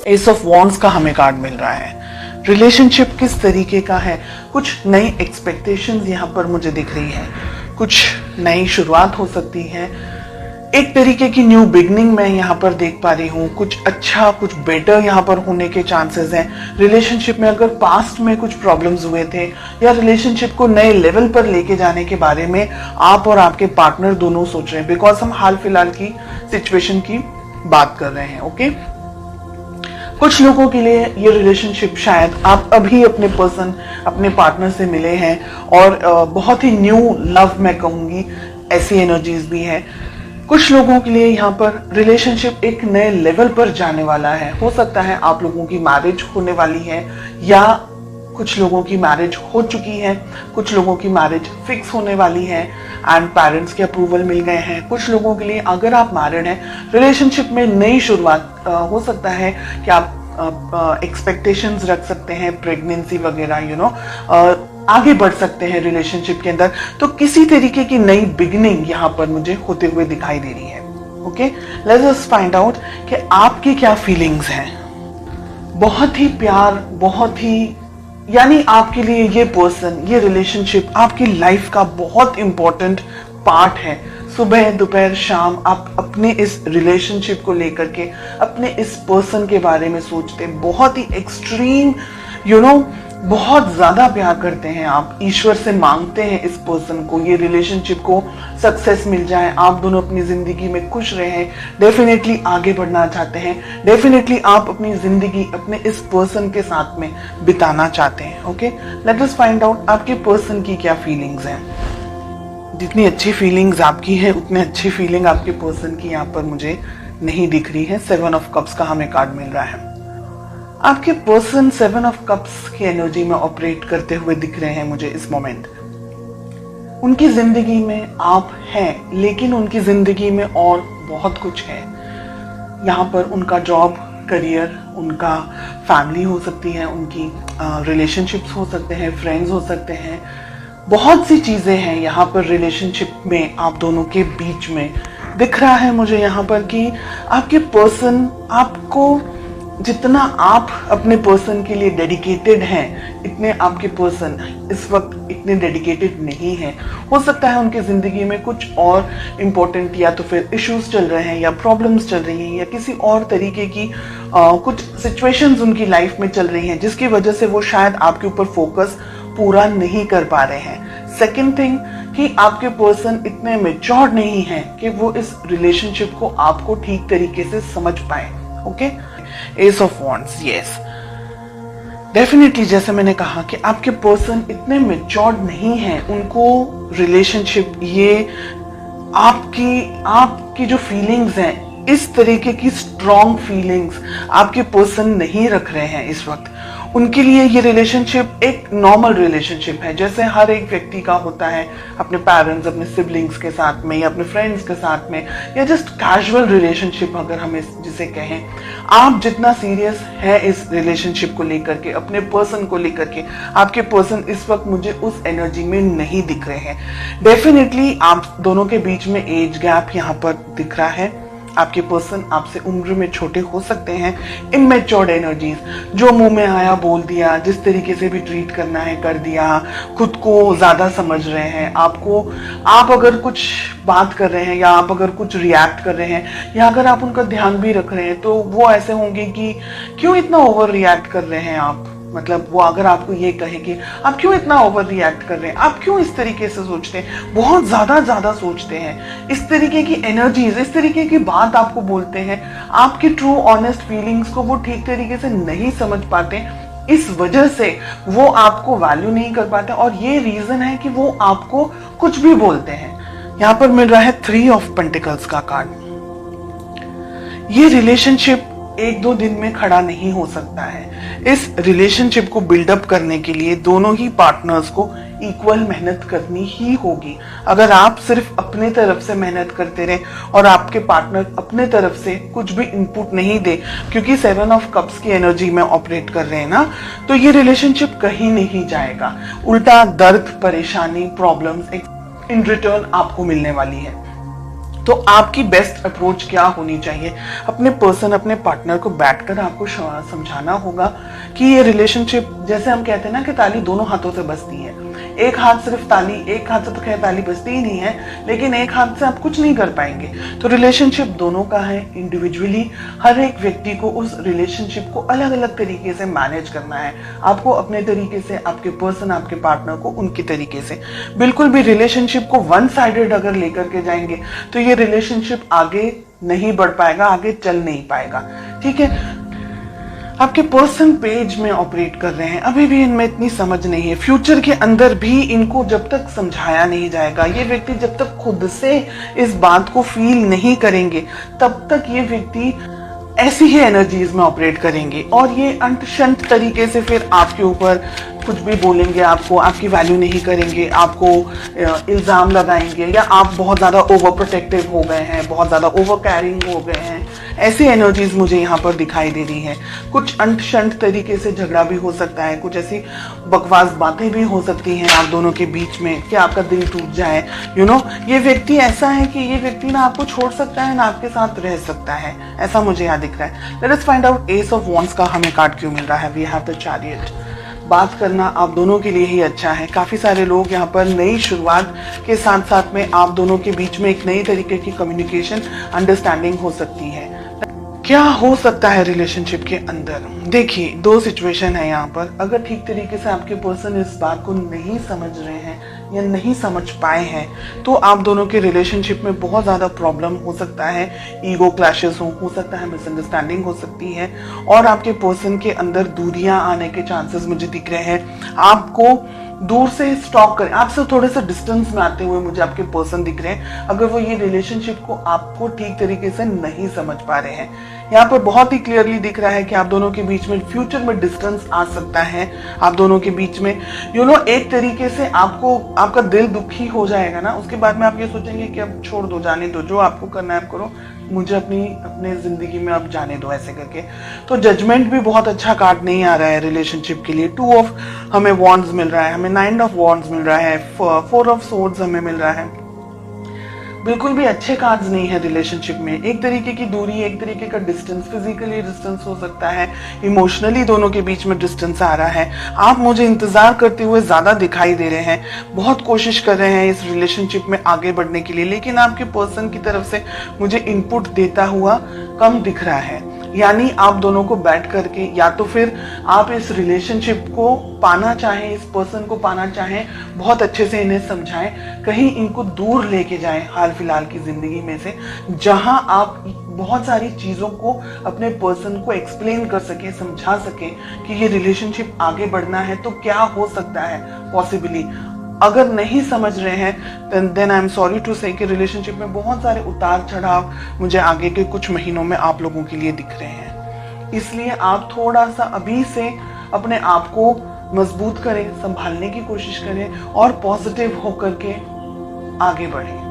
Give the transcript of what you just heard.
S of wands का हमें card मिल रहा है। रिलेशनशिप किस तरीके का है, कुछ नई एक्सपेक्टेशंस यहाँ पर मुझे दिख रही है, कुछ नई शुरुआत हो सकती है, एक तरीके की न्यू बिगनिंग मैं यहाँ पर देख पा रही हूँ, कुछ अच्छा कुछ बेटर यहाँ पर होने के चांसेस हैं। रिलेशनशिप में अगर पास्ट में कुछ प्रॉब्लम्स हुए थे या रिलेशनशिप को नए लेवल पर लेके जाने के बारे में आप और आपके पार्टनर दोनों सोच रहे हैं, बिकॉज हम हाल फिलहाल की सिचुएशन की बात कर रहे हैं। ओके, कुछ लोगों के लिए ये रिलेशनशिप शायद आप अभी अपने पर्सन अपने पार्टनर से मिले हैं और बहुत ही न्यू लव मैं कहूंगी, ऐसी एनर्जीज भी है। कुछ लोगों के लिए यहाँ पर रिलेशनशिप एक नए लेवल पर जाने वाला है। हो सकता है आप लोगों की मैरिज होने वाली है या कुछ लोगों की मैरिज हो चुकी है, कुछ लोगों की मैरिज फिक्स होने वाली है एंड पेरेंट्स के अप्रूवल मिल गए हैं। कुछ लोगों के लिए अगर आप मैरिड हैं, रिलेशनशिप में नई शुरुआत हो सकता है कि आप एक्सपेक्टेशंस रख सकते हैं, प्रेगनेंसी वगैरह आगे बढ़ सकते हैं रिलेशनशिप के अंदर। तो किसी तरीके की नई बिगनिंग यहाँ पर मुझे होते हुए दिखाई दे रही है। Okay, let's just find out कि आपकी क्या फीलिंग्स हैं। बहुत ही प्यार, बहुत ही यानी आपके लिए ये पर्सन, ये रिलेशनशिप आपकी लाइफ का बहुत इंपॉर्टेंट पार्ट है। सुबह दोपहर शाम आप अपने इस रिलेशनशिप को लेकर के, अपने इस पर्सन के बारे में सोचते, बहुत ही एक्सट्रीम बहुत ज्यादा प्यार करते हैं आप, ईश्वर से मांगते हैं इस पर्सन को, ये रिलेशनशिप को सक्सेस मिल जाए, आप दोनों अपनी जिंदगी में खुश रहें, डेफिनेटली आगे बढ़ना चाहते हैं, डेफिनेटली आप अपनी जिंदगी अपने इस पर्सन के साथ में बिताना चाहते हैं। Okay, late us find out आपके पर्सन की क्या फीलिंग्स हैं। जितनी अच्छी फीलिंग्स आपकी है उतनी अच्छी फीलिंग आपके पर्सन की यहाँ पर मुझे नहीं दिख रही है। 7 ऑफ कप्स का हमें कार्ड मिल रहा है। आपके पर्सन 7 ऑफ कप्स की एनर्जी में ऑपरेट करते हुए दिख रहे हैं मुझे इस मोमेंट। उनकी जिंदगी में आप हैं, लेकिन उनकी जिंदगी में और बहुत कुछ है। यहाँ पर उनका जॉब, करियर, उनका फैमिली हो सकती है, उनकी रिलेशनशिप्स हो सकते हैं, फ्रेंड्स हो सकते हैं, बहुत सी चीजें हैं यहाँ पर रिलेशनशिप में आप दोनों के बीच में दिख रहा है मुझे यहाँ पर कि आपके पर्सन आपको, जितना आप अपने पर्सन के लिए डेडिकेटेड हैं, इतने आपके पर्सन इस वक्त इतने डेडिकेटेड नहीं हैं। हो सकता है उनकी जिंदगी में कुछ और इम्पोर्टेंट या तो फिर इश्यूज चल रहे हैं या प्रॉब्लम्स चल रही हैं या किसी और तरीके की कुछ सिचुएशंस उनकी लाइफ में चल रही हैं, जिसकी वजह से वो शायद आपके ऊपर फोकस पूरा नहीं कर पा रहे हैं। सेकेंड थिंग कि आपके पर्सन इतने मैच्योर नहीं हैं कि वो इस रिलेशनशिप को आपको ठीक तरीके से समझ पाए। Okay, S of wands, yes, definitely जैसे मैंने कहा कि आपके पर्सन इतने मैच्योर नहीं हैं, उनको रिलेशनशिप, ये आपकी जो फीलिंग्स हैं, इस तरीके की स्ट्रॉन्ग फीलिंग्स आपके पर्सन नहीं रख रहे हैं इस वक्त। उनके लिए ये रिलेशनशिप एक नॉर्मल रिलेशनशिप है, जैसे हर एक व्यक्ति का होता है अपने पेरेंट्स, अपने सिबलिंग्स के साथ में या अपने फ्रेंड्स के साथ में, या जस्ट कैजुअल रिलेशनशिप अगर हम जिसे कहें। आप जितना सीरियस है इस रिलेशनशिप को लेकर के, अपने पर्सन को लेकर के, आपके पर्सन इस वक्त मुझे उस एनर्जी में नहीं दिख रहे हैं। डेफिनेटली आप दोनों के बीच में एज गैप यहाँ पर दिख रहा है। आपके पर्सन आपसे उम्र में छोटे हो सकते हैं। इनमेच्योर्ड एनर्जीज, जो मुंह में आया बोल दिया, जिस तरीके से भी ट्रीट करना है कर दिया, खुद को ज्यादा समझ रहे हैं। आप अगर कुछ बात कर रहे हैं या आप अगर कुछ रिएक्ट कर रहे हैं या अगर आप उनका ध्यान भी रख रहे हैं तो वो ऐसे होंगे कि क्यों इतना ओवर रिएक्ट कर रहे हैं आप। मतलब वो अगर आपको ये कहे कि आप क्यों इतना ओवर रिएक्ट कर रहे हैं, आप क्यों इस तरीके से सोचते हैं, बहुत ज्यादा सोचते हैं, इस तरीके की एनर्जीज, इस तरीके की बात आपको बोलते हैं, आपकी ट्रू ऑनेस्ट फीलिंग्स को वो ठीक तरीके से नहीं समझ पाते, इस वजह से वो आपको वैल्यू नहीं कर पाते और ये रीजन है कि वो आपको कुछ भी बोलते हैं। यहाँ पर मिल रहा है 3 ऑफ पेंटिकल्स का कार्ड। ये रिलेशनशिप 1-2 दिन में खड़ा नहीं हो सकता है। इस रिलेशनशिप को बिल्डअप करने के लिए दोनों ही पार्टनर्स को इक्वल मेहनत करनी ही होगी। अगर आप सिर्फ अपने तरफ से मेहनत करते रहे और आपके पार्टनर अपने तरफ से कुछ भी इनपुट नहीं दे, क्योंकि 7 ऑफ कप्स की एनर्जी में ऑपरेट कर रहे हैं ना, तो ये रिलेशनशिप कहीं नहीं जाएगा। उल्टा दर्द, परेशानी, प्रॉब्लम्स इन रिटर्न आपको मिलने वाली है। तो आपकी बेस्ट अप्रोच क्या होनी चाहिए? अपने पर्सन, अपने पार्टनर को बैठकर आपको समझाना होगा कि ये रिलेशनशिप, जैसे हम कहते हैं ना कि ताली दोनों हाथों से बजती है। एक हाथ सिर्फ ताली, एक हाथ से तो खैर ताली बजती ही नहीं है, लेकिन एक हाथ से आप कुछ नहीं कर पाएंगे। तो रिलेशनशिप दोनों का है। इंडिविजुअली हर एक व्यक्ति को उस रिलेशनशिप को अलग अलग तरीके से मैनेज करना है। आपको अपने तरीके से, आपके पर्सन, आपके पार्टनर को उनके तरीके से। बिल्कुल भी रिलेशनशिप को वन साइडेड अगर लेकर के जाएंगे तो ये रिलेशनशिप आगे नहीं बढ़ पाएगा, आगे चल नहीं पाएगा। ठीक है, आपके पर्सन पेज में ऑपरेट कर रहे हैं, अभी भी इनमें इतनी समझ नहीं है। फ्यूचर के अंदर भी इनको जब तक समझाया नहीं जाएगा, ये व्यक्ति जब तक खुद से इस बात को फील नहीं करेंगे, तब तक ये व्यक्ति ऐसी ही एनर्जीज में ऑपरेट करेंगे और ये अंत शंत तरीके से फिर आपके ऊपर कुछ भी बोलेंगे, आपको, आपकी वैल्यू नहीं करेंगे, आपको इल्जाम लगाएंगे, या आप बहुत ज्यादा ओवर प्रोटेक्टिव हो गए हैं, बहुत ज्यादा ओवर कैरिंग हो गए हैं। ऐसी एनर्जीज मुझे यहाँ पर दिखाई दे रही हैं। कुछ अंत शंत तरीके से झगड़ा भी हो सकता है, कुछ ऐसी बकवास बातें भी हो सकती हैं आप दोनों के बीच में कि आपका दिल टूट जाए। ये व्यक्ति ऐसा है कि ये व्यक्ति ना आपको छोड़ सकता है ना आपके साथ रह सकता है, ऐसा मुझे यहाँ दिख रहा है। Let us find out ace of wands का हमें कार्ड क्यों मिल रहा है। We have the chariot. बात करना आप दोनों के लिए ही अच्छा है। काफी सारे लोग यहाँ पर नई शुरुआत के साथ साथ में आप दोनों के बीच में एक नई तरीके की कम्युनिकेशन, अंडरस्टैंडिंग हो सकती है। क्या हो सकता है रिलेशनशिप के अंदर? देखिए, दो सिचुएशन है यहाँ पर। अगर ठीक तरीके से आपके पर्सन इस बात को नहीं समझ रहे हैं या नहीं समझ पाए हैं तो आप दोनों के रिलेशनशिप में बहुत ज्यादा प्रॉब्लम हो सकता है। ईगो क्लैशेस हो सकता है, मिसअंडरस्टैंडिंग हो सकती है और आपके पर्सन के अंदर दूरियां आने के चांसेस मुझे दिख रहे हैं। आपको दूर से स्टॉक करें, आपसे थोड़े से डिस्टेंस में आते हुए मुझे आपके पर्सन दिख रहे हैं, अगर वो ये रिलेशनशिप को आपको ठीक तरीके से नहीं समझ पा रहे हैं। यहाँ पर बहुत ही क्लियरली दिख रहा है कि आप दोनों के बीच में फ्यूचर में डिस्टेंस आ सकता है। आप दोनों के बीच में एक तरीके से आपका दिल दुखी हो जाएगा ना, उसके बाद में आप ये सोचेंगे कि अब छोड़ दो, जाने दो, जो आपको करना है आप करो, मुझे अपने जिंदगी में अब जाने दो, ऐसे करके। तो जजमेंट भी बहुत अच्छा कार्ड नहीं आ रहा है रिलेशनशिप के लिए। 2 ऑफ हमें वॉन्ड्स मिल रहा है, हमें 9 ऑफ वॉन्ड्स मिल रहा है, 4 ऑफ सोर्ड्स हमें मिल रहा है। बिल्कुल भी अच्छे कार्ड्स नहीं है रिलेशनशिप में। एक तरीके की दूरी, एक तरीके का डिस्टेंस, फिजिकली डिस्टेंस हो सकता है, इमोशनली दोनों के बीच में डिस्टेंस आ रहा है। आप मुझे इंतजार करते हुए ज्यादा दिखाई दे रहे हैं, बहुत कोशिश कर रहे हैं इस रिलेशनशिप में आगे बढ़ने के लिए, लेकिन आपके पर्सन की तरफ से मुझे इनपुट देता हुआ कम दिख रहा है। यानी आप दोनों को बैठ करके, या तो फिर आप इस रिलेशनशिप को पाना चाहें, इस पर्सन को पाना चाहें, बहुत अच्छे से इन्हें समझाएं, कहीं इनको दूर लेके जाएं हाल फिलहाल की जिंदगी में से, जहां आप बहुत सारी चीजों को अपने पर्सन को एक्सप्लेन कर सके, समझा सके कि ये रिलेशनशिप आगे बढ़ना है तो क्या हो सकता है पॉसिबली। अगर नहीं समझ रहे हैं then I am sorry to say कि रिलेशनशिप में बहुत सारे उतार चढ़ाव मुझे आगे के कुछ महीनों में आप लोगों के लिए दिख रहे हैं। इसलिए आप थोड़ा सा अभी से अपने आप को मजबूत करें, संभालने की कोशिश करें और पॉजिटिव होकर के आगे बढ़ें।